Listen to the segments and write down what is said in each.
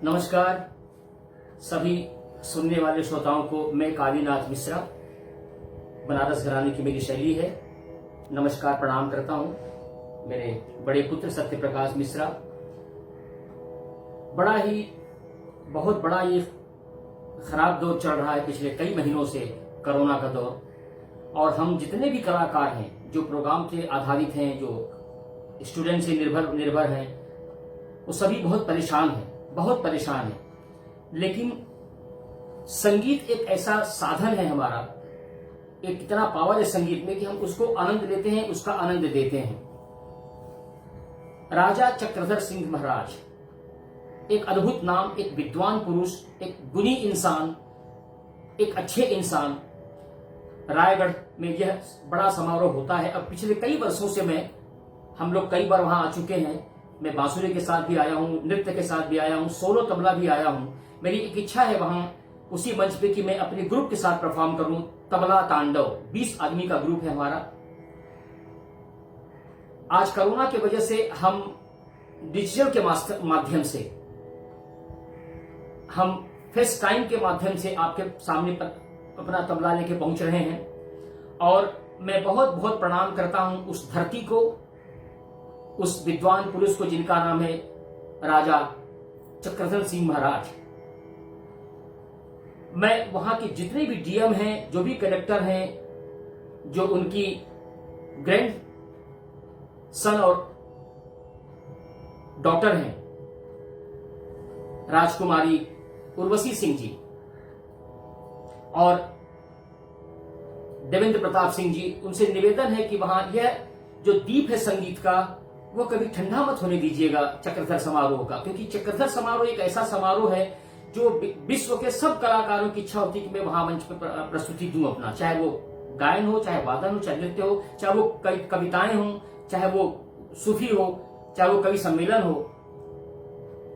नमस्कार सभी सुनने वाले श्रोताओं को। मैं कालीनाथ मिश्रा, बनारस घराने की मेरी शैली है। नमस्कार प्रणाम करता हूं मेरे बड़े पुत्र सत्य प्रकाश मिश्रा। बहुत बड़ा ये खराब दौर चल रहा है पिछले कई महीनों से, कोरोना का दौर। और हम जितने भी कलाकार हैं जो प्रोग्राम पे आधारित हैं, जो स्टूडेंट से निर्भर हैं, वो सभी बहुत परेशान हैं। लेकिन संगीत एक ऐसा साधन है हमारा, एक इतना पावर है संगीत में कि हम उसको आनंद लेते हैं, उसका आनंद देते हैं। राजा चक्रधर सिंह महाराज एक अद्भुत नाम, एक विद्वान पुरुष, एक गुणी इंसान, एक अच्छे इंसान। रायगढ़ में यह बड़ा समारोह होता है। अब पिछले कई वर्षों से हम लोग कई बार वहां आ चुके हैं। मैं बांसुरी के साथ भी आया हूं, नृत्य के साथ भी आया हूं, सोलो तबला भी आया हूं। मेरी एक इच्छा है वहां उसी मंच पे कि मैं अपने ग्रुप के साथ परफॉर्म करूं। तबला तांडव 20 आदमी का ग्रुप है हमारा। आज कोरोना की वजह से हम डिजिटल के माध्यम से, हम फेस टाइम के माध्यम से आपके सामने अपना तबला लेके पहुंच रहे हैं। और मैं बहुत बहुत प्रणाम करता हूं उस धरती को, उस विद्वान पुरुष को जिनका नाम है राजा चक्रधर सिंह महाराज। मैं वहां के जितने भी डीएम हैं, जो भी कलेक्टर हैं, जो उनकी ग्रैंड सन और डॉटर हैं, राजकुमारी उर्वशी सिंह जी और देवेंद्र प्रताप सिंह जी, उनसे निवेदन है कि वहां यह जो दीप है संगीत का, वो कभी ठंडा मत होने दीजिएगा चक्रधर समारोह का। क्योंकि चक्रधर समारोह एक ऐसा समारोह है जो विश्व के सब कलाकारों की इच्छा होती है कि मैं वहां मंच पर प्रस्तुति दूं अपना, चाहे वो गायन हो, चाहे वादन हो, चाहे नृत्य हो, चाहे वो कविताएं हो, चाहे वो सूफी हो, चाहे वो कवि सम्मेलन हो।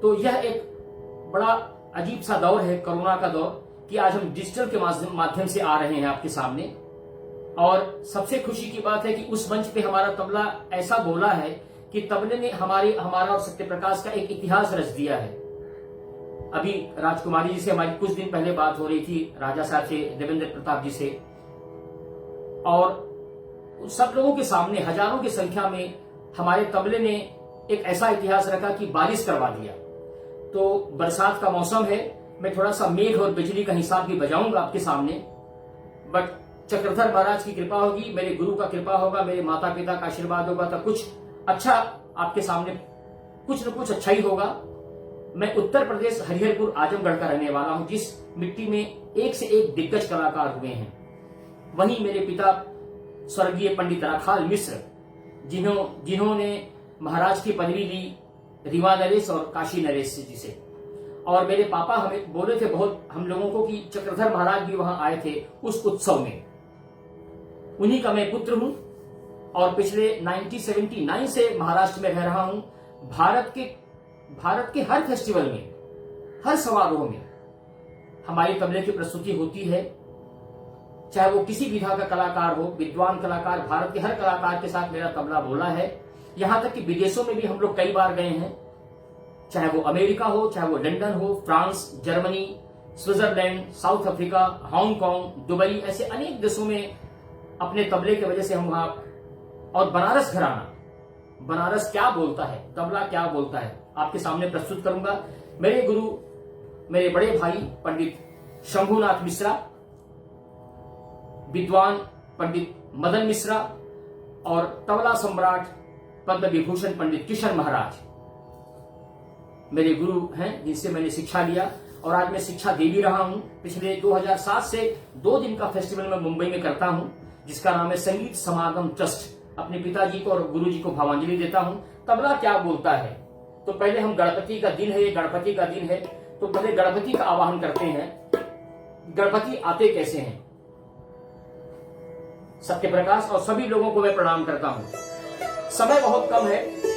तो यह एक बड़ा अजीब सा दौर है कोरोना का दौर, कि आज हम डिजिटल के माध्यम से आ रहे हैं आपके सामने। और सबसे खुशी की बात है कि उस मंच पे हमारा तबला ऐसा बोला है कि तबले ने हमारा और सत्य प्रकाश का एक इतिहास रच दिया है। अभी राजकुमारी जी से हमारी कुछ दिन पहले बात हो रही थी, राजा साहब से, देवेंद्र प्रताप जी से, और सब लोगों के सामने हजारों की संख्या में हमारे तबले ने एक ऐसा इतिहास रखा कि बारिश करवा दिया। तो बरसात का मौसम है, मैं थोड़ा सा मेघ और बिजली का हिसाब भी बजाऊंगा आपके सामने, बट चक्रधर महाराज की कृपा होगी, मेरे गुरु का कृपा होगा, मेरे माता पिता का आशीर्वाद होगा, तो कुछ अच्छा आपके सामने, कुछ न कुछ अच्छा ही होगा। मैं उत्तर प्रदेश हरिहरपुर आजमगढ़ का रहने वाला हूं, जिस मिट्टी में एक से एक दिग्गज कलाकार हुए हैं। वहीं मेरे पिता स्वर्गीय पंडित राखाल मिश्र, जिन्होंने महाराज की पदवी ली रीवा नरेश और काशी नरेश जी से। और मेरे पापा हमें बोले थे बहुत हम लोगों को कि चक्रधर महाराज भी वहां आए थे उस उत्सव में। उन्हीं का मैं पुत्र हूं और पिछले 1979 से महाराष्ट्र में रह रहा हूं। भारत के हर फेस्टिवल में, हर समारोह में हमारी तबले की प्रस्तुति होती है, चाहे वो किसी विधा का कलाकार हो, विद्वान कलाकार। भारत के हर कलाकार के साथ मेरा तबला बोला है। यहां तक कि विदेशों में भी हम लोग कई बार गए हैं, चाहे वो अमेरिका हो, चाहे वो लंदन हो, France, Germany, Switzerland, south Africa, Hong Kong, Dubai, ऐसे अनेक देशों में अपने तबले की वजह से हम वहां। और बनारस घराना, बनारस क्या बोलता है, तबला क्या बोलता है, आपके सामने प्रस्तुत करूंगा। मेरे गुरु, मेरे बड़े भाई पंडित शंभुनाथ मिश्रा, विद्वान पंडित मदन मिश्रा और तबला सम्राट पद्म विभूषण पंडित किशन महाराज मेरे गुरु हैं, जिनसे मैंने शिक्षा लिया और आज मैं शिक्षा दे भी रहा हूं। पिछले 2007 से 2 दिन का फेस्टिवल मैं मुंबई में करता हूं, जिसका नाम है संगीत समागम ट्रस्ट। अपने पिताजी को और गुरुजी को भावांजलि देता हूं। तबला क्या बोलता है, तो पहले हम गणपति का दिन है, ये गणपति का दिन है, तो पहले गणपति का आवाहन करते हैं। गणपति आते कैसे हैं? सत्य प्रकाश और सभी लोगों को मैं प्रणाम करता हूं। समय बहुत कम है।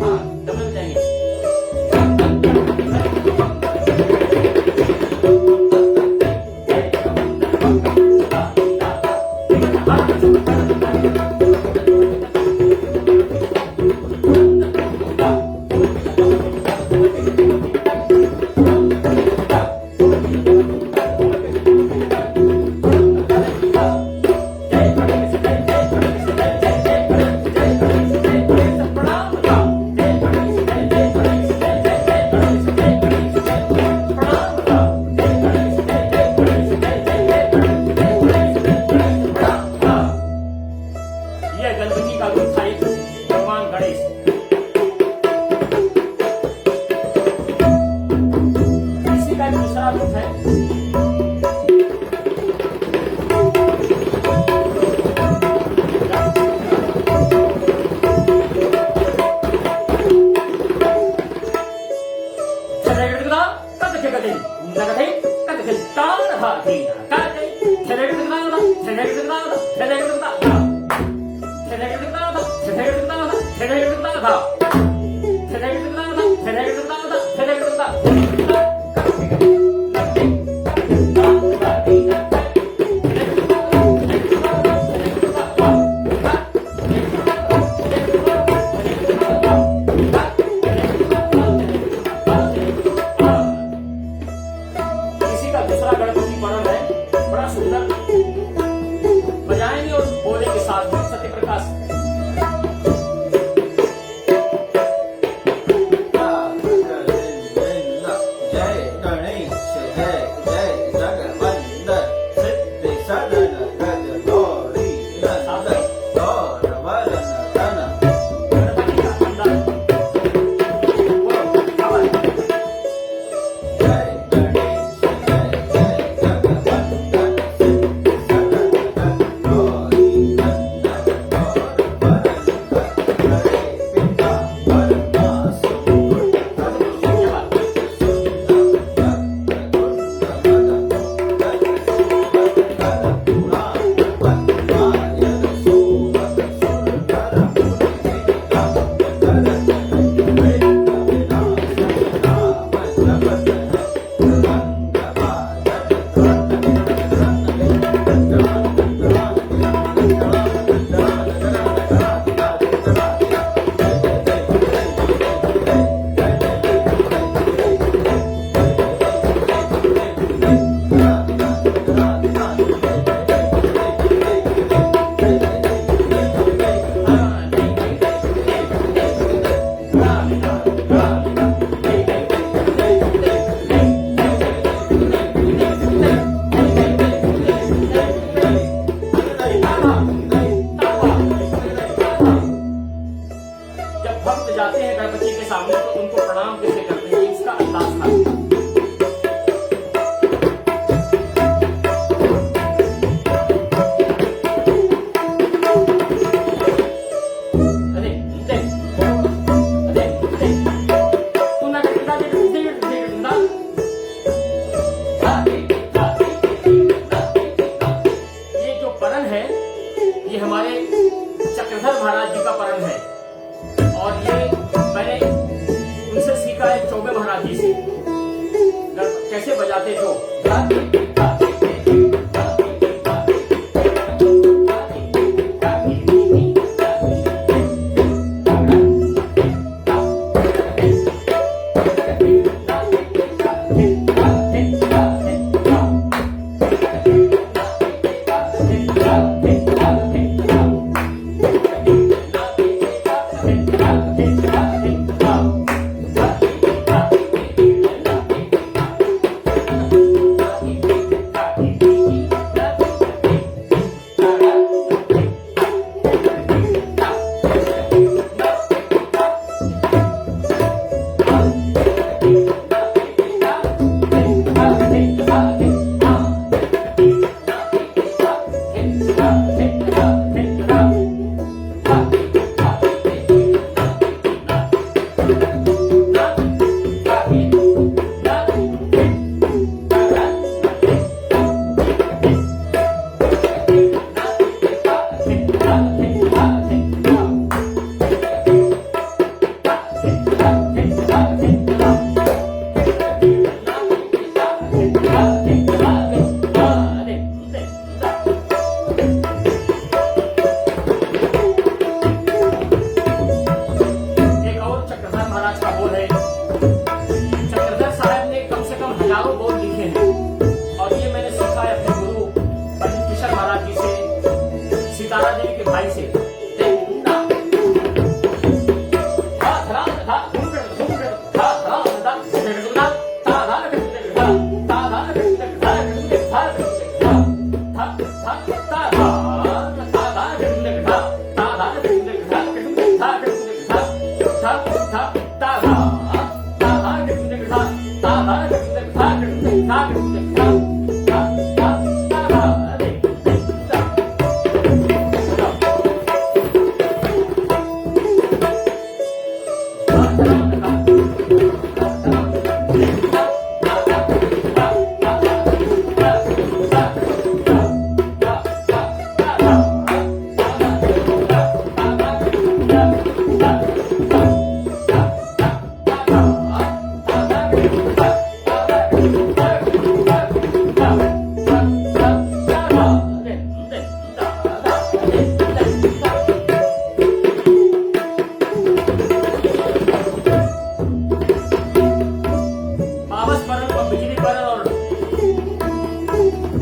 हाँ, डबल में जाएंगे। यह गणपति का रूप था, एक भगवान गणेश। इसी का दूसरा रूप है इसी का दूसरा गणपति पर्व है, बड़ा सुंदर। बजाएंगे और बोले के साथ सत्य प्रकाश। जाते हैं गणपति के सामने तो उनको प्रणाम कैसे करते हैं, इसका अंदाज था। ये जो परन है ये हमारे चक्रधर महाराज जी का परन है और ये मैंने उनसे सीखा है, चौबे महाराज जी से कैसे बजाते थे।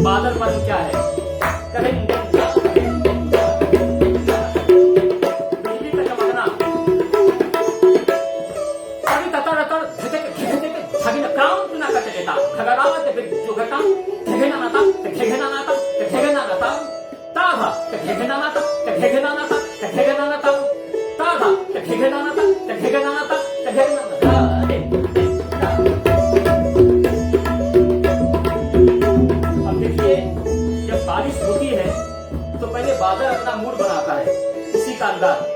बादल पर क्या है? बिजली का चमकना, कभी ततर धगिन क्रांत ना करते देता, खगरावत जो घटा, खेघना नाता, खेघना नाता, खेघना नाता, ताधा, खेघना नाता, खेघना नाता, खेघना नाता, ताधा, खेघना नाता, खेघना नाता, खेघना नाता। जब बारिश होती है तो पहले बादल अपना मूड बनाता है, उसी का अंदाज।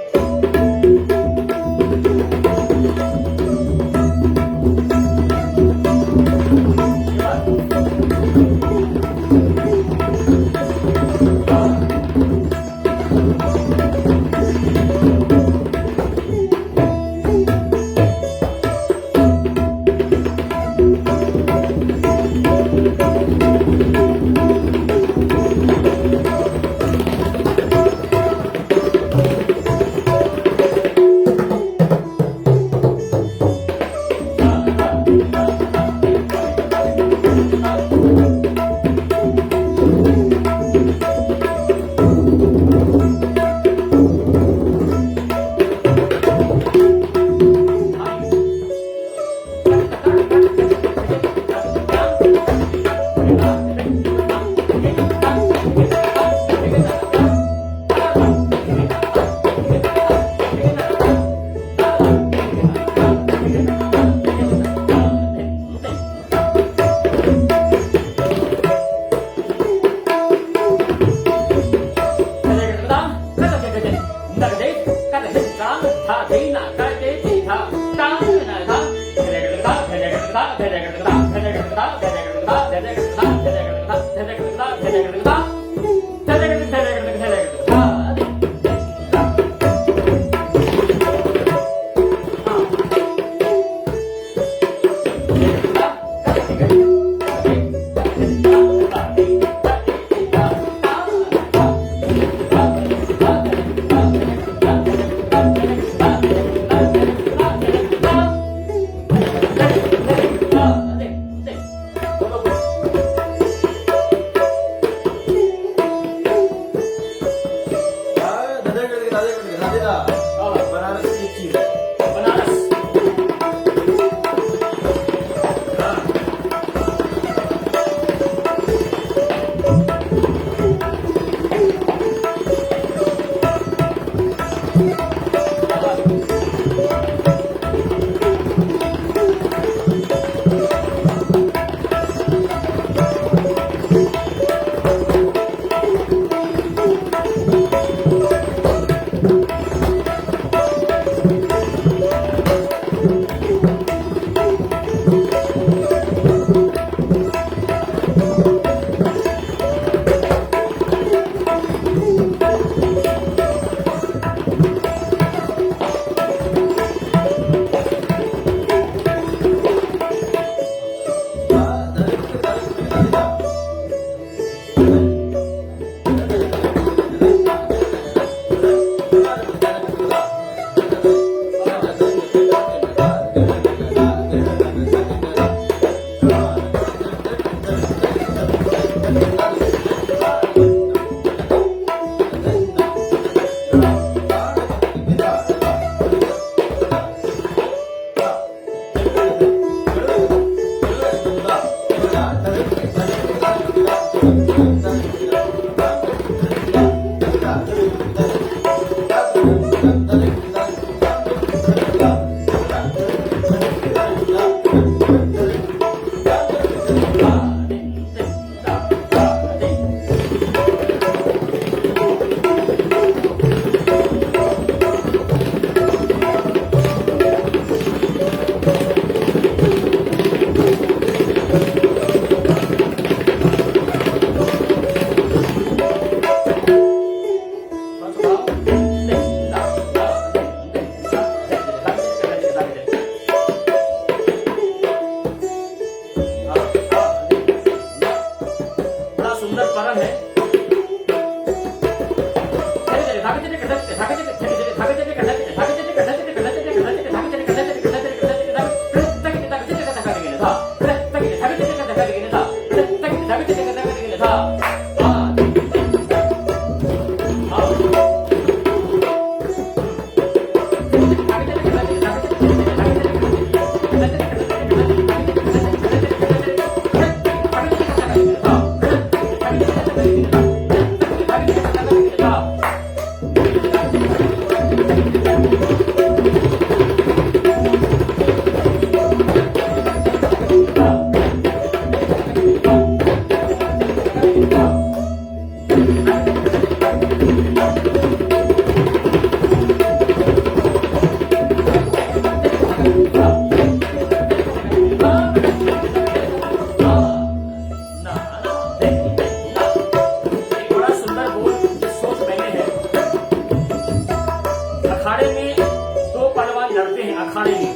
लड़ते हैं अखाड़े में,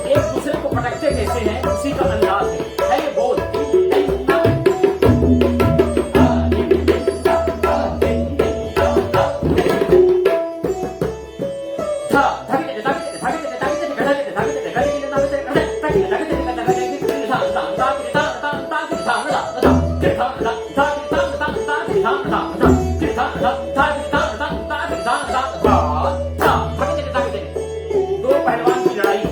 एक दूसरे को पटकते कैसे हैं, उसी का अंदाज है ये बोल। दो पहलवान की लड़ाई।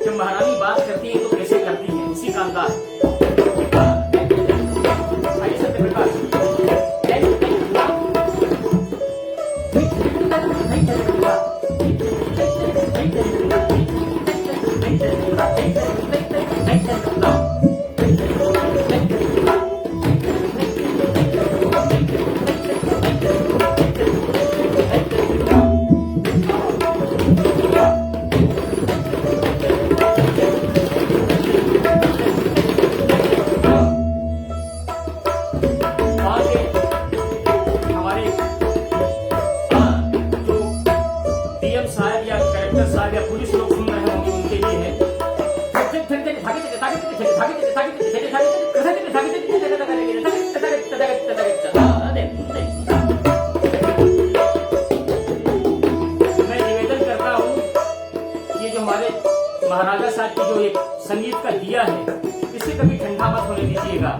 जब महारानी बात करती है तो कैसे करती है, उसी का अंदाज। आइए सत्यप्रकाश। साहब या कलेक्टर साहब या पुलिस लोग सुन रहे होंगे, उनके लिए है। मैं निवेदन करता हूँ, ये जो हमारे महाराजा साहब की जो एक संगीत का दिया है, इसे कभी ठंडा मत होने दीजिएगा।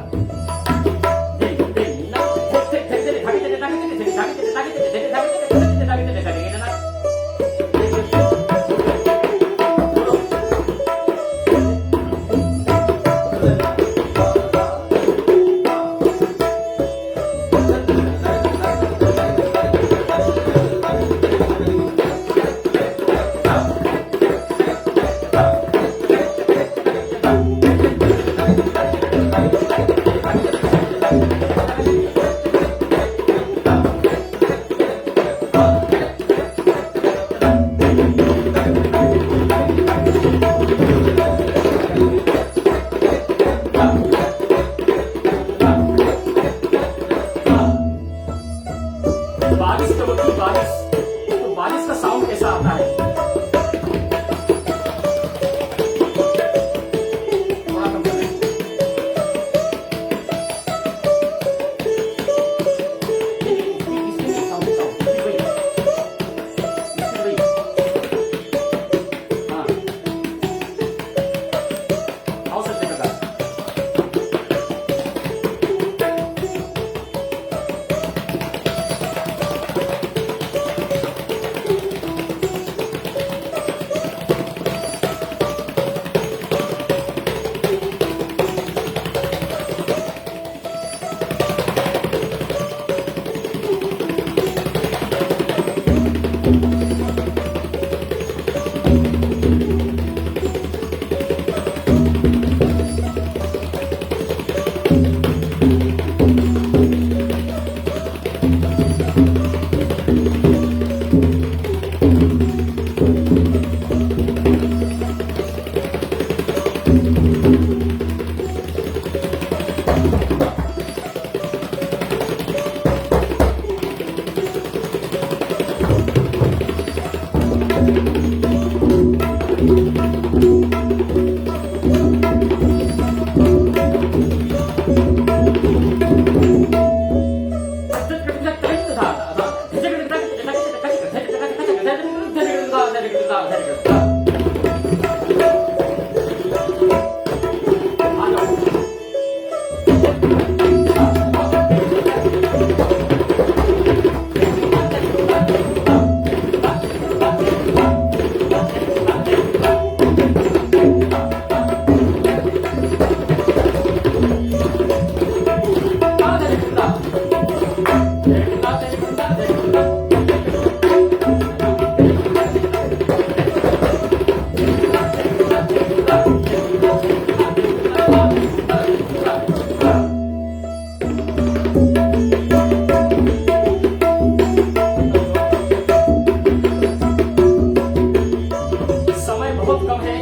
समय बहुत कम है,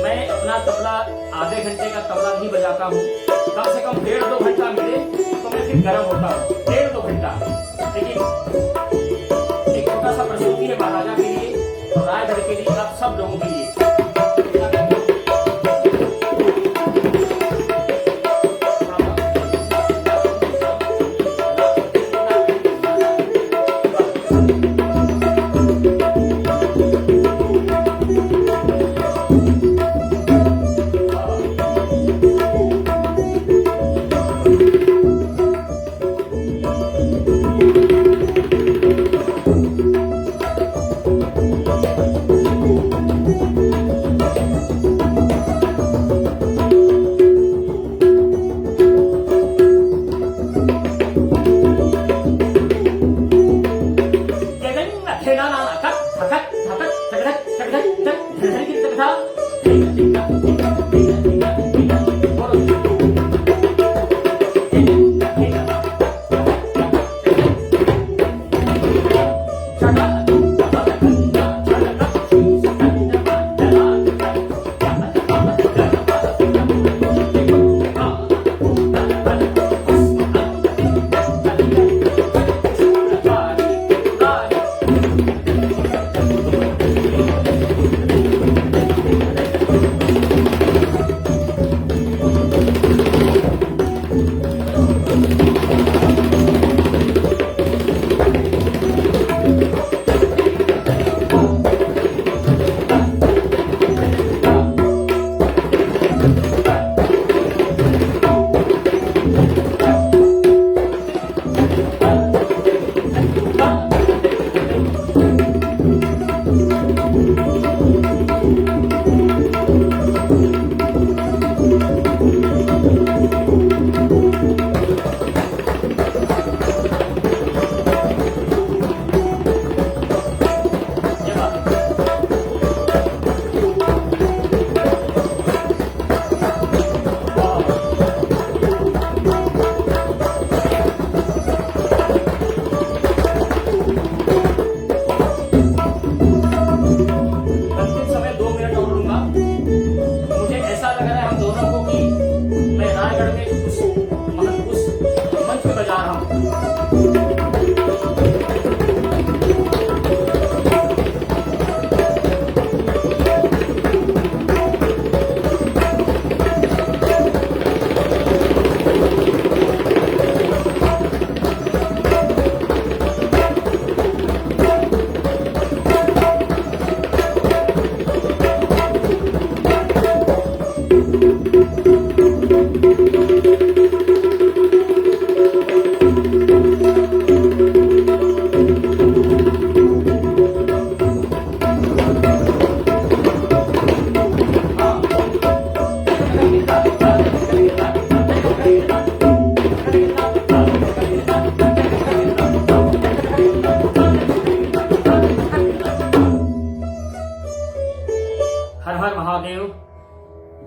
मैं अपना तबला आधे घंटे का तबला नहीं बजाता हूँ, कम से कम 1.5-2 घंटा मिले तो मैं फिर गर्म होता हूँ, 1.5-2 घंटा। लेकिन एक छोटा सा प्रस्तुति है महाराजा के लिए और रायगढ़ के लिए, आप सब लोगों के लिए।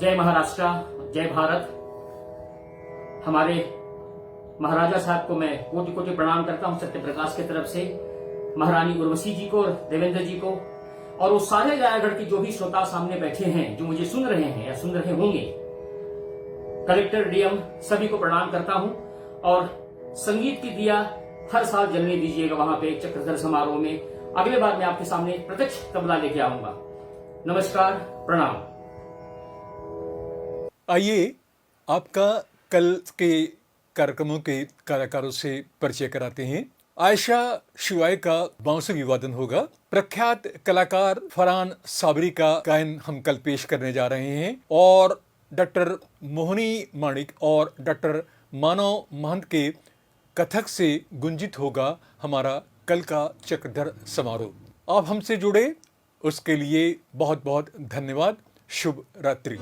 जय महाराष्ट्र, जय भारत। हमारे महाराजा साहब को मैं कोटि कोटि प्रणाम करता हूं सत्य प्रकाश की तरफ से, महारानी उर्वशी जी को और देवेंद्र जी को, और वो सारे रायगढ़ के जो भी श्रोता सामने बैठे हैं, जो मुझे सुन रहे हैं या सुन रहे होंगे, कलेक्टर, डीएम सभी को प्रणाम करता हूं। और संगीत की दिया हर साल जलने दीजिएगा वहां पे चक्रधर समारोह में। अगले बार मैं आपके सामने प्रत्यक्ष तबला लेके आऊंगा। नमस्कार, प्रणाम। आइए आपका कल के कार्यक्रमों के कलाकारों से परिचय कराते हैं। आयशा शिवाय का बांसुरी वादन होगा। प्रख्यात कलाकार फरहान साबरी का गायन हम कल पेश करने जा रहे हैं और डॉक्टर मोहनी माणिक और डॉक्टर मानव महंत के कथक से गुंजित होगा हमारा कल का चक्रधर समारोह। आप हमसे जुड़े उसके लिए बहुत बहुत धन्यवाद। शुभ रात्रि।